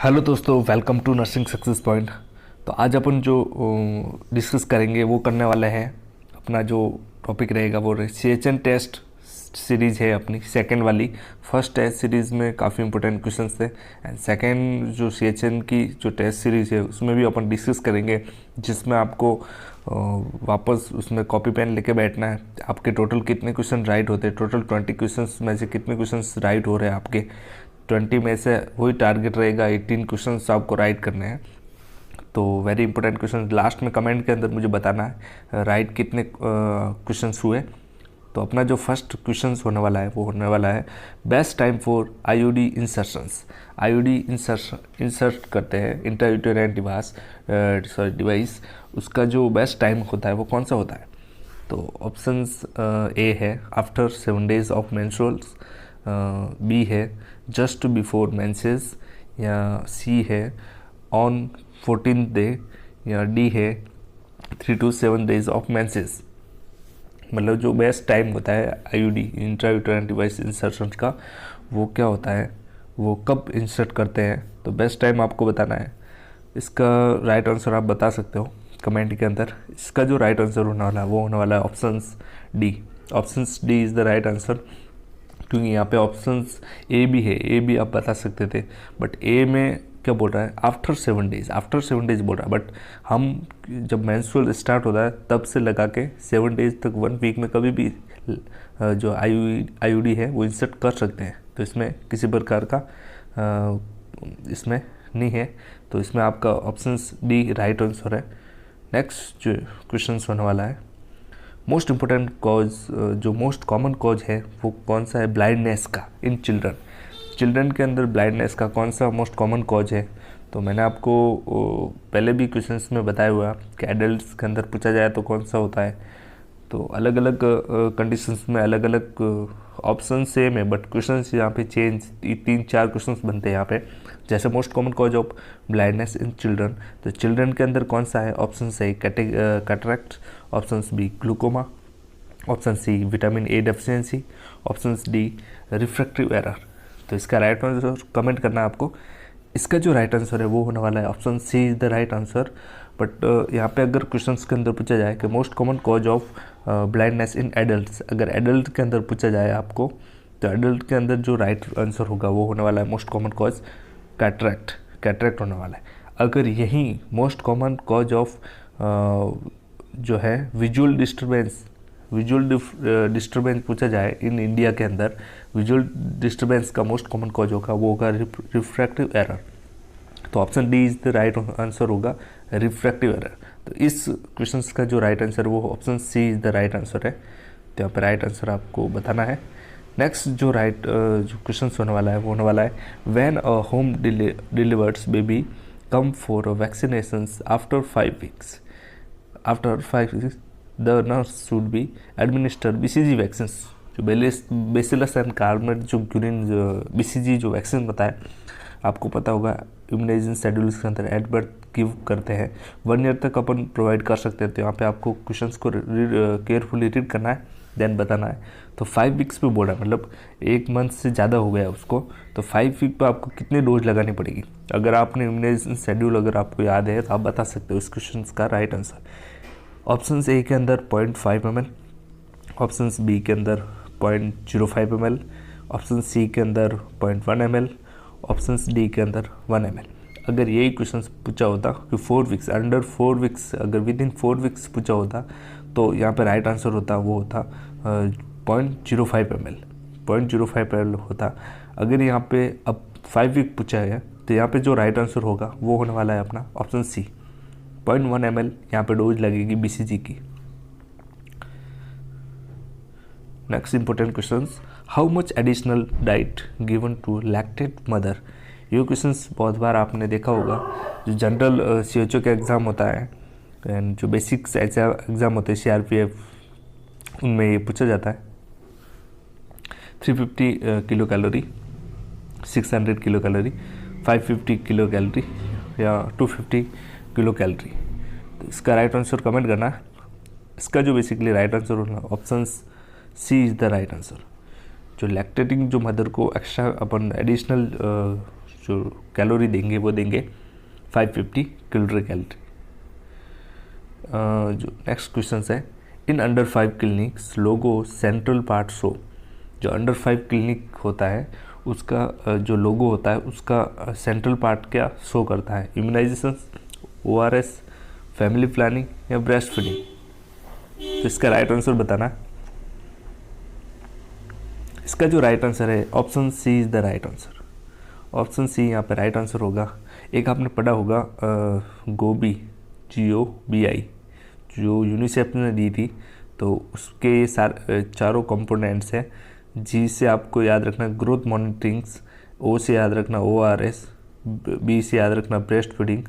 Hello दोस्तों, welcome to nursing success point. तो आज अपन जो डिस्कस करेंगे वो करने वाले हैं। अपना जो टॉपिक रहेगा वो CHN टेस्ट सीरीज़ है अपनी सेकंड वाली। फर्स्ट टेस्ट सीरीज़ में काफ़ी इंपॉर्टेंट क्वेश्चंस थे एंड सेकंड जो CHN की जो टेस्ट सीरीज़ है उसमें भी अपन डिस्कस करेंगे, जिसमें आपको वापस उसमें कॉपी पेन लेके बैठना है। आपके टोटल कितने क्वेश्चन राइट होते हैं, टोटल 20 क्वेश्चंस में से कितने क्वेश्चंस राइट हो रहे हैं आपके 20 में से वही टारगेट रहेगा, 18 क्वेश्चंस आपको राइट करने हैं। तो वेरी इंपॉर्टेंट क्वेश्चन लास्ट में कमेंट के अंदर मुझे बताना है राइट कितने क्वेश्चंस हुए। तो अपना जो फर्स्ट क्वेश्चंस होने वाला है वो होने वाला है best time for IUD insertions. IUD insert करते हैं इंट्रायूटेराइन डिवाइस, उसका जो बेस्ट टाइम होता है वो कौन सा होता है। तो ऑप्शंस ए है आफ्टर 7 days ऑफ मेंस्ट्रुअल्स, बी है जस्ट बिफोर मेंसेस, या सी है ऑन 14th डे, या डी है 3 to 7 days ऑफ मेंसेस। मतलब जो बेस्ट टाइम होता है IUD इंट्रायूटेराइन डिवाइस इंसर्शन का वो क्या होता है, वो कब इंसर्ट करते हैं। तो बेस्ट टाइम आपको बताना है। इसका राइट आंसर आप बता सकते हो कमेंट के अंदर। इसका जो राइट आंसर होने वाला है वो होने वाला है options D. Options D is the right answer, क्योंकि यहाँ पे ऑप्शंस ए भी है, ए भी आप बता सकते थे, बट ए में क्या बोल रहा है आफ्टर 7 days, आफ्टर 7 days बोल रहा है। बट हम जब मेंस्ट्रुअल स्टार्ट होता है तब से लगा के 7 days तक 1 वीक में कभी भी जो IUD है वो इंसर्ट कर सकते हैं। तो इसमें किसी प्रकार का इसमें नहीं है, तो इसमें आपका ऑप्शंस डी राइट आंसर है। नेक्स्ट जो क्वेश्चन होने वाला है मोस्ट इम्पोर्टेंट कॉज, जो मोस्ट कॉमन कॉज है वो कौन सा है ब्लाइंडनेस का इन चिल्ड्रन। चिल्ड्रन के अंदर ब्लाइंडनेस का कौन सा मोस्ट कॉमन कॉज है। तो मैंने आपको पहले भी क्वेश्चंस में बताया हुआ कि एडल्ट्स के अंदर पूछा जाए तो कौन सा होता है। तो अलग अलग कंडीशंस में अलग अलग ऑप्शन सेम है, बट क्वेश्चंस यहाँ पे चेंज, 3-4 क्वेश्चंस बनते हैं यहाँ पे। जैसे most common cause of blindness in children, तो चिल्ड्रन के अंदर कौन सा है। Option A cataract, option B glaucoma, option C vitamin A deficiency, option D refractive error. तो इसका राइट आंसर कमेंट करना है आपको। इसका जो राइट आंसर है वो होने वाला है option C is the right answer. But यहाँ पे अगर क्वेश्चंस के अंदर पूछा जाए कि most common cause of blindness in adults, अगर एडल्ट के अंदर पूछा जाए आपको, तो एडल्ट के अंदर जो राइट आंसर होगा वो होने वाला है मोस्ट कॉमन कॉज कैटरेक्ट होने वाला है। अगर यही मोस्ट कॉमन कॉज ऑफ जो है विजुअल डिस्टर्बेंस पूछा जाए इन इंडिया के अंदर, विजुअल डिस्टर्बेंस का मोस्ट कॉमन कॉज होगा वो होगा रिफ्रैक्टिव एरर। तो option D is the right answer होगा रिफ्रैक्टिव एरर। तो इस क्वेश्चंस का जो राइट आंसर वो option C is the right answer है। तो यहाँ पे राइट आंसर आपको बताना है। नेक्स्ट जो जो क्वेश्चन होने वाला है वो होने वाला है when a home delivered baby come for vaccinations after 5 weeks, after 5 weeks the nurse should be administer BCG vaccine. जो बेसिलस एंड कार्बोनेट जो ग्यूरिन BCG जो वैक्सीन होता है, आपको पता होगा इम्यूनाइजेशन शेड्यूल्स के अंदर एट बर्थ गिव करते हैं, 1 year तक अपन प्रोवाइड कर सकते हैं। तो यहाँ पे आपको क्वेश्चंस को केयरफुली रीड करना है, देन बताना है। तो 5 weeks पे बोला, मतलब 1 month से ज़्यादा हो गया उसको, तो 5 week पे आपको कितनी डोज लगानी पड़ेगी। अगर आपने इम्यूनाइजेशन शेड्यूल अगर आपको याद है तो आप बता सकते हो इस क्वेश्चन का राइट आंसर। ऑप्शन ए के अंदर 0.5 ml, ऑप्शन बी के अंदर 0.05 ml, ऑप्शन सी के अंदर 0.1 ml, ऑप्शन डी के अंदर 1 ml। अगर यही क्वेश्चन पूछा होता कि 4 weeks, अंडर 4 weeks, अगर विद इन 4 weeks पूछा होता तो यहाँ पे राइट आंसर होता वो होता 0.05 ml, 0.05 ml होता। अगर यहाँ पे अब 5 week पूछा है तो यहाँ पे जो राइट आंसर होगा वो होने वाला है अपना ऑप्शन सी, 0.1 ml यहाँ पे डोज लगेगी BCG की। Next important questions, how much additional diet given to lactate mother. ये क्वेश्चंस बहुत बार आपने देखा होगा, जो जनरल CHO का एग्ज़ाम होता है एंड जो बेसिक्स एग्ज़ाम होते हैं CRPF, उनमें ये पूछा जाता है। 350 kilo calorie, 600 kilo calorie, 550 kilo calorie या 250 किलो कैलोरी। तो इसका राइट आंसर कमेंट करना है। इसका जो बेसिकली राइट आंसर होना option C is the right answer. जो लैक्टेटिंग जो मदर को एक्स्ट्रा अपन एडिशनल जो कैलोरी देंगे वो देंगे 550 कैलोरी कैलोरी। जो नेक्स्ट क्वेश्चन है, in under 5 clinics logo central part show. जो अंडर 5 क्लिनिक होता है उसका जो लोगो होता है उसका सेंट्रल पार्ट क्या शो करता है? इम्यूनाइजेशन, ORS, फैमिली प्लानिंग या ब्रेस्ट फीडिंग? तो इसका राइट आंसर बताना। इसका जो राइट आंसर है option C is the right answer. Option C यहाँ पे राइट आंसर होगा। एक आपने पढ़ा होगा गोबी, GOBI, जो यूनिसेफ ने दी थी, तो उसके ये चारों कंपोनेंट्स हैं। जी से आपको याद रखना ग्रोथ मॉनिटरिंग्स, O से याद रखना ORS, B से याद रखना ब्रेस्ट फीडिंग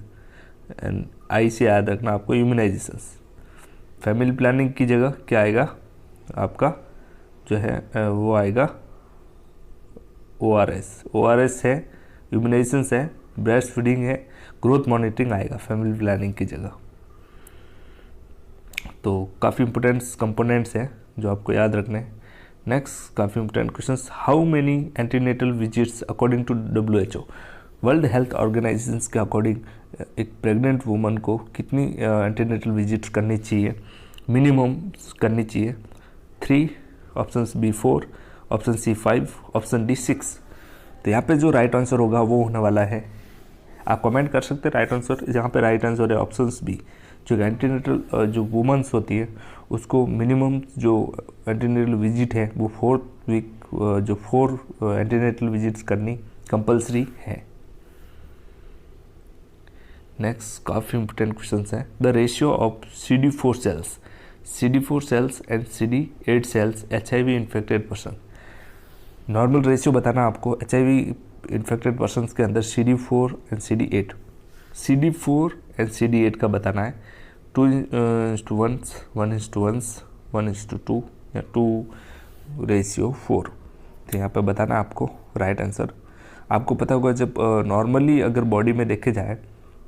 एंड I से याद रखना आपको इम्यूनाइजेशंस। फैमिली प्लानिंग की जगह क्या आएगा आपका जो है वो आएगा ORS है, इम्यूनाइजेशंस है, ब्रेस्ट फीडिंग है, ग्रोथ मॉनिटरिंग आएगा फैमिली प्लानिंग की जगह। तो काफ़ी इंपॉर्टेंट कंपोनेंट्स हैं जो आपको याद रखने हैं। नेक्स्ट काफ़ी important question, how many antenatal visits according to WHO? World health organization के अकॉर्डिंग एक प्रेग्नेंट वुमन को कितनी एंटीनेटल विजिट्स करनी चाहिए, मिनिमम करनी चाहिए? 3, option B 4, option C 5, option D 6। तो यहाँ पे जो राइट आंसर होगा वो होने वाला है, आप कमेंट कर सकते हैं राइट आंसर। यहाँ पे राइट आंसर है ऑप्शन B। जो एंटीनेटल जो वुमेंस होती है उसको मिनिमम जो एंटीनेटल विजिट है वो 4th वीक जो 4 एंटीनेटल विजिट्स करनी कंपलसरी है। नेक्स्ट काफ़ी इंपॉर्टेंट क्वेश्चन है, the ratio of CD4 cells and CD8 cells HIV infected person. Normal ratio बताना आपको HIV इन्फेक्टेड पर्सन के अंदर CD4 and CD8। CD4 and CD8 का बताना है 2:1, 1:1, 1:2 या 2:4। तो यहाँ पे बताना आपको राइट आंसर। आपको पता होगा जब नॉर्मली अगर बॉडी में देखे जाए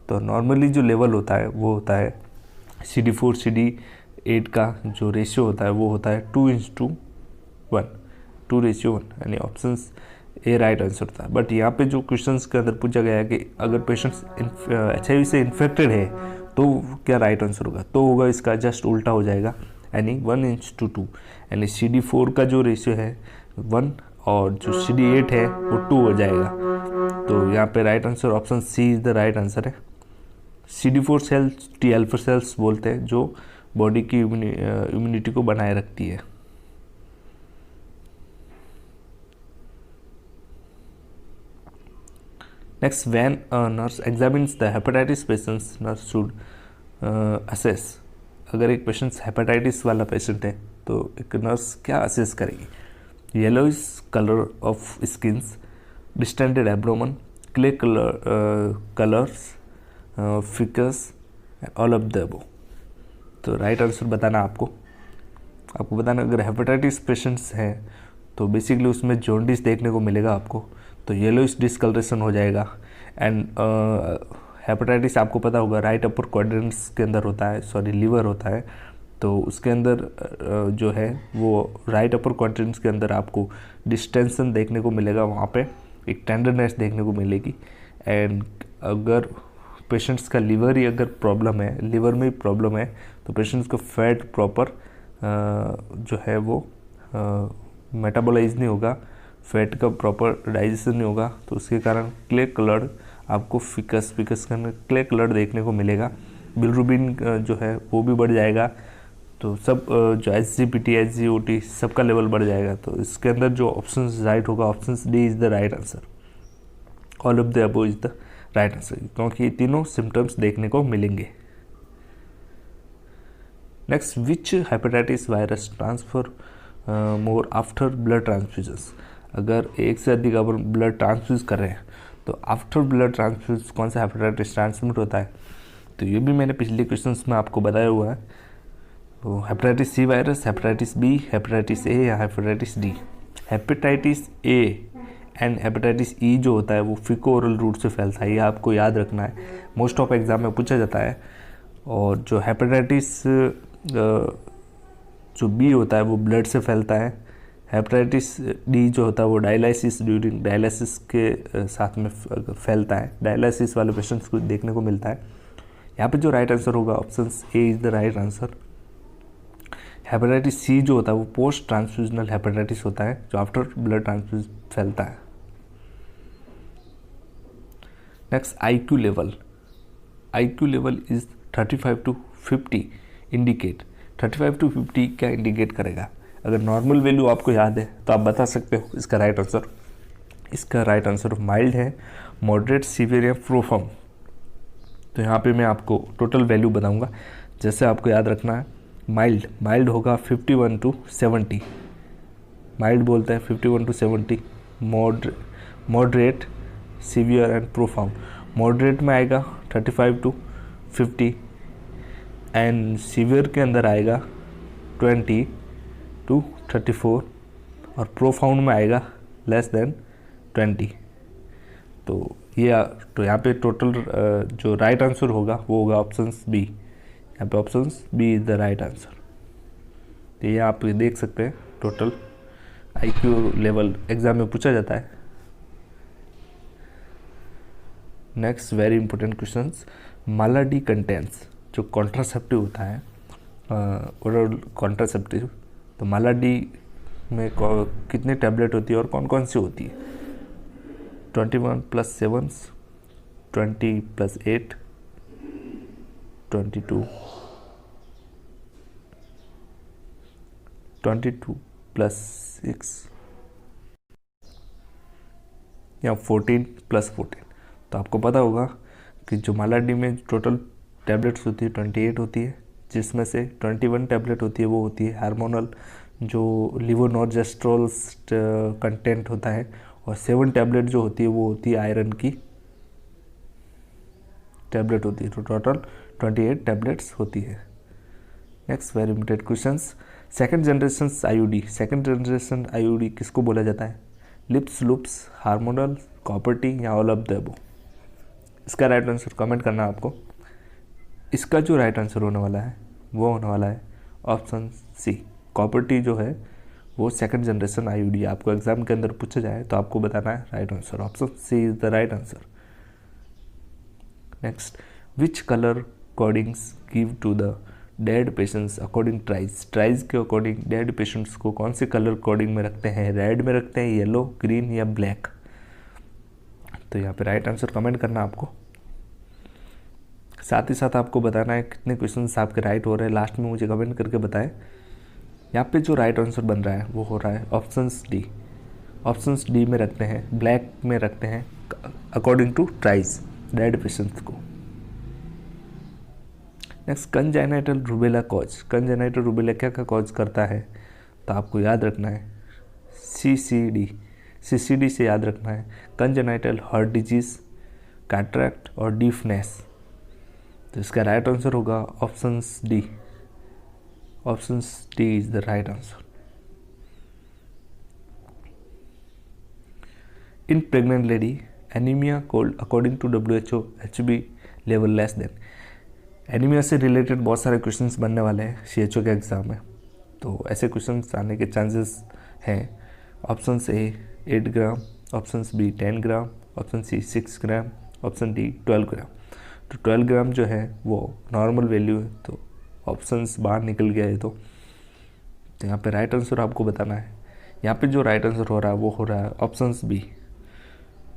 तो नॉर्मली जो लेवल होता है वो होता है CD4 CD8 का जो रेशियो होता है वो होता है 2:1, 2:1, यानी ऑप्शन ए राइट आंसर था। बट यहाँ पे जो क्वेश्चंस के अंदर पूछा गया है कि अगर पेशेंट्स HIV से इन्फेक्टेड है तो क्या राइट आंसर होगा? तो होगा इसका जस्ट उल्टा हो जाएगा, यानी 1:2, यानी CD4 का जो रेशियो है 1 और जो CD8 है वो 2 हो जाएगा। तो यहाँ पे right answer option C is the right answer है। CD4 sales T alpha cells बोलते हैं जो बॉडी की इम्यूनिटी को बनाए रखती है। Next, when a nurse examines the hepatitis patients, nurse should assess। अगर एक पेशेंट हेपेटाइटिस वाला पेशेंट है तो एक नर्स क्या असेस करेगी? Yellowish colour of skins, distended abdomen, clay colours, ficus, all of the above. तो राइट आंसर बताना आपको बताना अगर हेपेटाइटिस पेशेंट्स हैं तो बेसिकली उसमें जॉन्डिस देखने को मिलेगा आपको, तो येलोइश डिस्कलरेशन हो जाएगा। एंड हेपेटाइटिस आपको पता होगा राइट अपर क्वाड्रेंट्स के अंदर होता है, सॉरी लीवर होता है, तो उसके अंदर जो है वो राइट अपर क्वाड्रेंट्स के अंदर आपको डिस्टेंशन देखने को मिलेगा, वहाँ पे एक टेंडरनेस देखने को मिलेगी। एंड अगर पेशेंट्स का लीवर ही अगर प्रॉब्लम है, लीवर में प्रॉब्लम है, तो पेशेंट्स को फैट प्रॉपर जो है वो मेटाबोलाइज नहीं होगा, फैट का प्रॉपर डाइजेशन नहीं होगा, तो उसके कारण क्ले कलर्ड आपको फिकस करने क्ले कलर्ड देखने को मिलेगा। बिलरुबिन जो है वो भी बढ़ जाएगा, तो सब जो SGPT SGOT सबका लेवल बढ़ जाएगा। तो इसके अंदर जो ऑप्शन राइट होगा option D is the right answer. All of the above is the right answer, क्योंकि ये तीनों सिम्टम्स देखने को मिलेंगे। Next, which hepatitis virus transfer more after blood transfusions. अगर एक से अधिक अपन ब्लड ट्रांसफ्यूज कर रहे हैं तो आफ्टर ब्लड ट्रांसफ्यूज कौन सा हेपेटाइटिस ट्रांसमिट होता है? तो ये भी मैंने पिछले क्वेश्चंस में आपको बताया हुआ है। तो hepatitis C virus, hepatitis B, hepatitis A या hepatitis D. Hepatitis A and hepatitis E जो होता है वो फीको ओरल रूट से फैलता है, ये आपको याद रखना है, मोस्ट ऑफ एग्जाम में पूछा जाता है। और जो हेपेटाइटिस जो बी होता है वो ब्लड से फैलता है, हेपेटाइटिस डी जो होता है वो डायलिसिस ड्यूरिंग डायलिसिस के साथ में फैलता है। डायलिसिस वाले पेशेंट्स को देखने को मिलता है। यहाँ पे जो राइट आंसर होगा option A is the right answer. Hepatitis C जो होता है वो पोस्ट ट्रांसफ्यूजनल हेपेटाइटिस होता है, जो आफ्टर ब्लड ट्रांसफ्यूज फैलता है। Next IQ level. IQ level is 35 to 50 indicate. 35 to 50 क्या इंडिकेट करेगा? अगर नॉर्मल वैल्यू आपको याद है तो आप बता सकते हो इसका राइट आंसर। इसका राइट आंसर माइल्ड है, मॉडरेट, सीवियर या प्रोफाउंड। तो यहाँ पे मैं आपको टोटल वैल्यू बताऊंगा। जैसे आपको याद रखना है, माइल्ड होगा 51 to 70। माइल्ड बोलते हैं 51 to 70। Moderate, severe and profound. Moderate में आएगा 35 to 50 एंड सीवियर के अंदर आएगा 20 to 34 और प्रोफाउंड में आएगा लेस देन 20। तो यहाँ पे टोटल जो राइट आंसर होगा वो होगा ऑप्शन बी। यहाँ पे option B is the right answer. तो ये आप देख सकते हैं टोटल आईक्यू लेवल एग्जाम में पूछा जाता है। Next very important questions, मालाडी contents, जो कॉन्ट्रासेप्टिव होता है ओरल कॉन्ट्रासेप्टिव, तो मालाडी में कितने टैबलेट होती है और कौन कौन सी होती है? 21 + 7, 20 + 8, 22 + 6 या 14 + 14। तो आपको पता होगा कि जो मालाडी में टोटल टैबलेट्स होती है 28 होती है, जिसमें से 21 टैबलेट होती है वो होती है हार्मोनल, जो लिवोनॉर्जेस्ट्रोल्स कंटेंट होता है, और 7 टैबलेट जो होती है वो होती है आयरन की टैबलेट होती है। तो टोटल 28 टैबलेट्स होती है। Next very important questions, second generation IUD. Second generation IUD किसको बोला जाता है? लिप्स, लूप्स, हार्मोनल, कॉपर्टी या ऑल ऑफ द अबव? इसका राइट आंसर कमेंट करना है आपको। इसका जो राइट आंसर होने वाला है वो होने वाला है ऑप्शन सी। कॉपर्टी जो है वो सेकंड जनरेशन आईयूडी। आपको एग्जाम के अंदर पूछा जाए तो आपको बताना है right answer. Option C is the right answer. Next, which colour codings give to the dead patients according triage. Triage के अकॉर्डिंग डेड पेशेंट्स को कौन से कलर कोडिंग में रखते हैं? रेड में रखते हैं, येलो, ग्रीन या ब्लैक? तो यहाँ पे राइट आंसर कमेंट करना आपको। साथ ही साथ आपको बताना है कितने क्वेश्चंस आपके राइट हो रहे हैं, लास्ट में मुझे कमेंट करके बताएं। यहाँ पे जो राइट आंसर बन रहा है वो हो रहा है ऑप्शंस डी। ऑप्शंस डी में रखते हैं, ब्लैक में रखते हैं according to triage dead patients को। Next, congenital rubella cause. Congenital rubella क्या क्या कॉज करता है? तो आपको याद रखना है CCD। CCD से याद रखना है कंजेनाइटल हार्ट डिजीज, कैटरैक्ट और डीफनेस। तो इसका राइट आंसर होगा options D. Options D is the right answer. In pregnant lady anaemia cold according to WHO HB level less than. Anaemia से रिलेटेड बहुत सारे क्वेश्चंस बनने वाले हैं CHO के एग्जाम में, तो ऐसे क्वेश्चंस आने के चांसेस हैं। Option A 8 gram, option B 10 gram, option C 6 gram, option D 12 gram. तो 12 ग्राम जो है वो नॉर्मल वैल्यू है, तो ऑप्शंस बाहर निकल गया है। तो यहाँ पे राइट आंसर आपको बताना है। यहाँ पे जो राइट आंसर हो रहा है वो हो रहा है ऑप्शंस बी,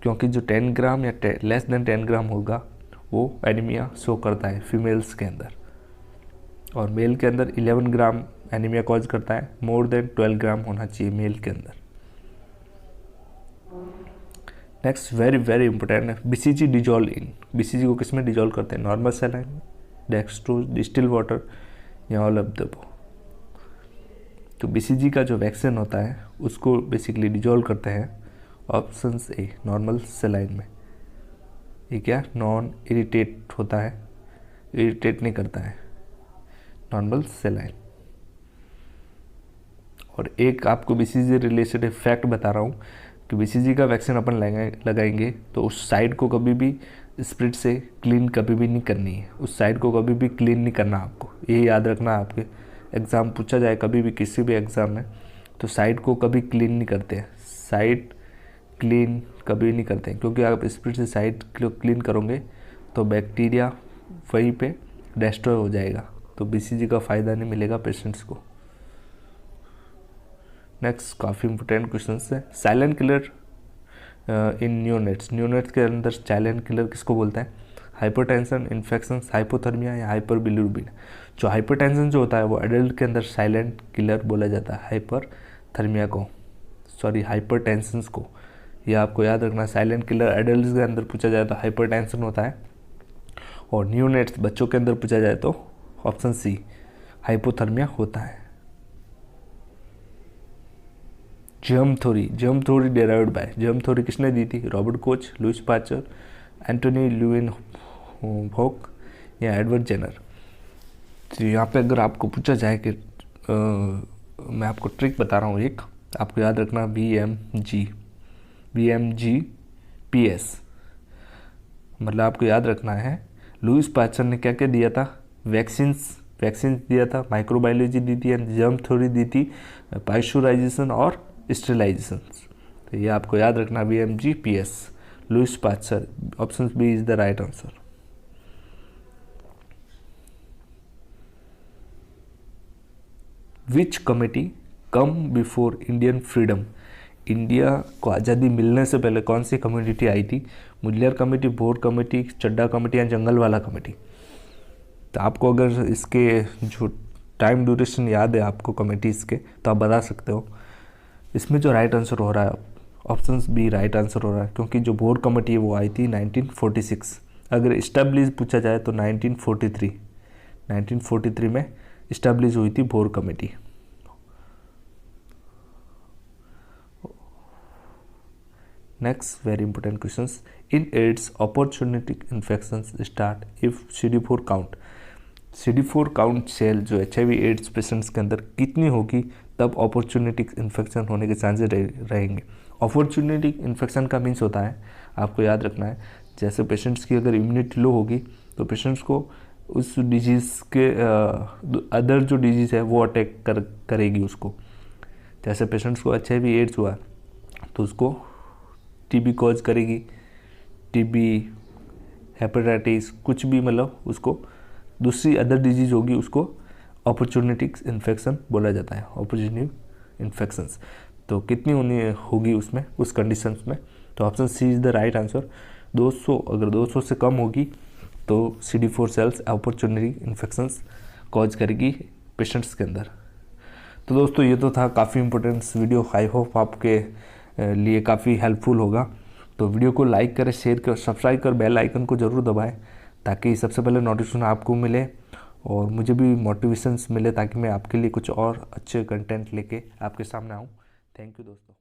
क्योंकि जो 10 ग्राम या लेस देन 10 ग्राम होगा वो एनीमिया शो करता है फीमेल्स के अंदर, और मेल के अंदर 11 ग्राम एनीमिया कॉज करता है। मोर देन 12 ग्राम होना चाहिए मेल के अंदर। नेक्स्ट वेरी वेरी इंपॉर्टेंट है, BCG डिजॉल्व इन। BCG को किस में डिजॉल्व करते हैं? Normal saline, dextrose, distil water या ऑल ऑफ द अबव? तो BCG का जो वैक्सीन होता है उसको बेसिकली डिजॉल्व करते हैं ऑप्शन ए नॉर्मल सलाइन में। ये क्या नॉन इरिटेट होता है, इरिटेट नहीं करता है नॉर्मल सलाइन। और एक आपको BCG रिलेटेड फैक्ट बता रहा हूँ कि BCG का वैक्सीन अपन लगाएंगे तो उस साइड को कभी भी स्प्रिट से क्लीन कभी भी नहीं करनी है। उस साइड को कभी भी क्लीन नहीं करना आपको, ये याद रखना है। आपके एग्ज़ाम पूछा जाए कभी भी किसी भी एग्ज़ाम में तो साइट को कभी क्लीन नहीं करते हैं, साइट क्लीन कभी नहीं करते हैं, क्योंकि आप स्पीड से साइट क्लीन करोगे तो बैक्टीरिया वहीं पे डिस्ट्रॉय हो जाएगा, तो बीसीजी का फ़ायदा नहीं मिलेगा पेशेंट्स को। नेक्स्ट काफ़ी इंपॉर्टेंट क्वेश्चन है, साइलेंट किलर इन न्यूनेट्स। न्यूनेट्स के अंदर साइलेंट किलर किसको बोलते हैं? हाइपरटेंशन, इन्फेक्शन, हाइपोथर्मिया या हाइपरबिलिरुबिन। जो हाइपरटेंशन जो होता है वो एडल्ट के अंदर साइलेंट किलर बोला जाता है, हाइपरथर्मिया को, सॉरी हाइपरटेंशन को, ये आपको याद रखना। साइलेंट किलर एडल्ट के अंदर पूछा जाए तो हाइपरटेंशन होता है, और न्यूनेट्स बच्चों के अंदर पूछा जाए तो ऑप्शन सी हाइपोथर्मिया होता है। Germ theory derived by, germ theory किसने दी थी? Robert Koch, Louis Pasteur, Antonie Leeuwenhoek या एडवर्ड जेनर। तो यहाँ पे अगर आपको पूछा जाए कि मैं आपको ट्रिक बता रहा हूँ एक, आपको याद रखना VMGPS, मतलब आपको याद रखना है लुइस पास्चर ने क्या क्या दिया था? वैक्सीन दिया था, माइक्रोबायोलॉजी दी थी, जर्म थ्योरी दी थी, पास्चुराइजेशन और स्टेरिलाइजेशन। तो ये आपको याद रखना VMGPS, Louis Pasteur, option B is the right answer. Which committee come before Indian freedom. India को आज़ादी मिलने से पहले कौन सी कमेटी आई थी? मुदलियार कमेटी, बोर कमेटी, चड्डा कमेटी या जंगल वाला कमेटी। तो आपको अगर इसके जो टाइम ड्यूरेशन याद है आपको कमेटीज़ के, तो आप बता सकते हो। इसमें जो राइट आंसर हो रहा है ऑप्शन बी राइट आंसर हो रहा है, क्योंकि जो बोर कमेटी है वो आई थी 1946। अगर इस्टेब्लिश पूछा जाए तो 1943 में इस्टेब्लिश हुई थी Bhore committee. Next very important questions, in AIDS opportunistic infections start if CD4 count. CD4 count cell जो HIV एड्स पेशेंट्स के अंदर कितनी होगी तब अपॉर्चुनिटिक इन्फेक्शन होने के चांसेस रहेंगे। अपॉर्चुनिटिक इन्फेक्शन का मीन्स होता है, आपको याद रखना है, जैसे पेशेंट्स की अगर इम्यूनिटी लो होगी तो पेशेंट्स को उस डिजीज़ के अदर जो डिजीज़ है वो अटैक करेगी उसको। जैसे पेशेंट्स को HIV एड्स हुआ तो उसको TB कॉज करेगी, TB, हेपेटाइटिस, कुछ भी, मतलब उसको दूसरी अदर डिजीज़ होगी उसको अपॉर्चुनिटिक इन्फेक्शन बोला जाता है, अपॉर्चुनिटी इन्फेक्शंस। तो कितनी होगी उसमें, उस कंडीशंस में? तो option C is the right answer, 200। अगर 200 से कम होगी तो CD4 cells opportunity infections cause करेगी पेशेंट्स के अंदर। तो दोस्तों ये तो था काफ़ी इंपॉर्टेंट वीडियो, आई होप आपके लिए काफ़ी हेल्पफुल होगा। तो वीडियो को लाइक करें, शेयर करें, सब्सक्राइब कर बेल आइकन को ज़रूर दबाएं ताकि सबसे पहले नोटिफिकेशन आपको मिले और मुझे भी मोटिवेशंस मिले ताकि मैं आपके लिए कुछ और अच्छे कंटेंट लेके आपके सामने आऊँ। थैंक यू दोस्तों।